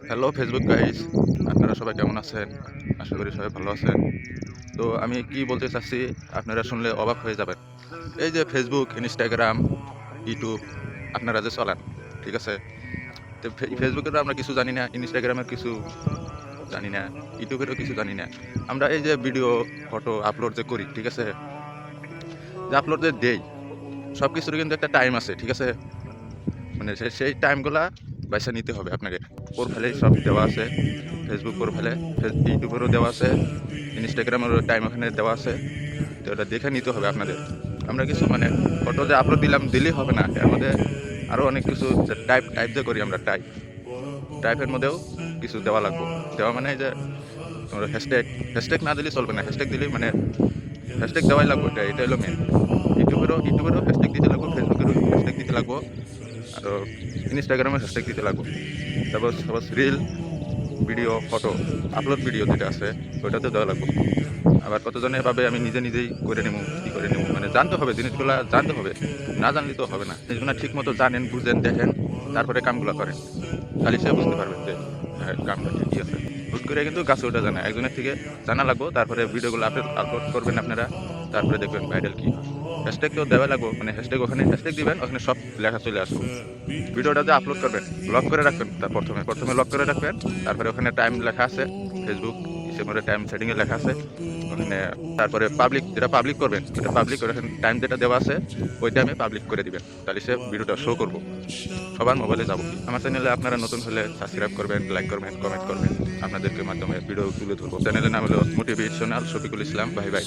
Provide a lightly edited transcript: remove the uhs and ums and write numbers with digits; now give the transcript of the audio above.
Hello Facebook guys, আপনারা সবাই কেমন আছেন? আশা করি সবাই ভালো আছেন। তো আমি কি বলতে চাচ্ছি আপনারা শুনলে অবাক হয়ে যাবেন। এই যে ফেসবুক, ইনস্টাগ্রাম, ইউটিউব আপনারা যে চালান, ঠিক আছে? তো ফেসবুকেরও আমরা কিছু জানি না, ইনস্টাগ্রামের কিছু জানি না, ইউটিউবেরও কিছু জানি না। আমরা এই যে ভিডিও, ফটো আপলোড যে করি, ঠিক আছে? যে আপলোড যে দেই, সব কিছুরই কিন্তু একটা টাইম আছে, ঠিক আছে? মানে সেই টাইমগুলা বাইসা নিতে হবে আপনাকে। প্রোফাইলে সব দেওয়া আছে, ফেসবুক প্রোফাইলে, ইউটিউবেরও দেওয়া আছে, ইনস্টাগ্রামেরও টাইম ওখানে দেওয়া আছে। তো ওটা দেখে নিতে হবে আপনাদের। আমরা কিছু মানে ফটো যে আপলোড দিলেই হবে না, এর মধ্যে আরও অনেক কিছু টাইপ টাইপ যে করি আমরা টাইপের মধ্যেও কিছু দেওয়া লাগবে। দেওয়া মানে এই যে তোমরা হ্যাশট্যাগ না দিলেই চলবে না, হ্যাশট্যাগ দিলেই মানে হ্যাশট্যাগ দেওয়াই লাগবে, এটা হলো মেন। ইউটিউবেরও হ্যাশট্যাগ দিতে লাগবো, ফেসবুকেরও হ্যাশট্যাগ দিতে লাগবো, আর ইনস্টাগ্রামের হ্যাশট্যাগ দিতে লাগবো। তারপর suppose reel, video, photo upload video যেটা আছে ওইটাতে দেওয়া লাগবে। আবার কতজনে এভাবে আমি নিজেই করে নেবো, কী করে নেবো, মানে জানতে হবে, জিনিসগুলো জানতে হবে, না জানলে তো হবে না। জিনিসগুলো ঠিক মতো জানেন, বুঝেন, দেখেন, তারপরে কামগুলো করেন, তাহলে সে বুঝতে পারবেন যে হ্যাঁ কামটা ঠিকই আছে। হুট করে কিন্তু গাছে ওঠা জানা, একজনের থেকে জানা লাগবো, তারপরে ভিডিওগুলো আপলোড করবেন আপনারা, তারপরে দেখবেন ভাইরাল কী হয়। হ্যাশট্যাগ তো দেওয়া লাগবো, মানে হ্যাশট্যাগ ওখানে হ্যাশট্যাগ দিবেন, ওখানে সব লেখা চলে আসবো। ভিডিওটা যে আপলোড করবেন লক করে রাখবেন, তার প্রথমে লক করে রাখবেন। তারপরে ওখানে টাইম লেখা আছে, ফেসবুক হিসেবে টাইম সেটিংয়ে লেখা আছে ওখানে। তারপরে যেটা পাবলিক করবেন ওটা পাবলিক করে, টাইম যেটা দেওয়া আছে ওই টাইমে পাবলিক করে দিবেন, তাহলে সে ভিডিওটা শো করবো, সবার মোবাইলে যাবো। আমার চ্যানেলে আপনারা নতুন হলে সাবস্ক্রাইব করবেন, লাইক করবেন, কমেন্ট করবেন, আপনাদেরকে মাধ্যমে ভিডিও তুলে ধরবো। চ্যানেলের নাম হলো মোটিভেশনাল শফিকুল ইসলাম। ভাই ভাই।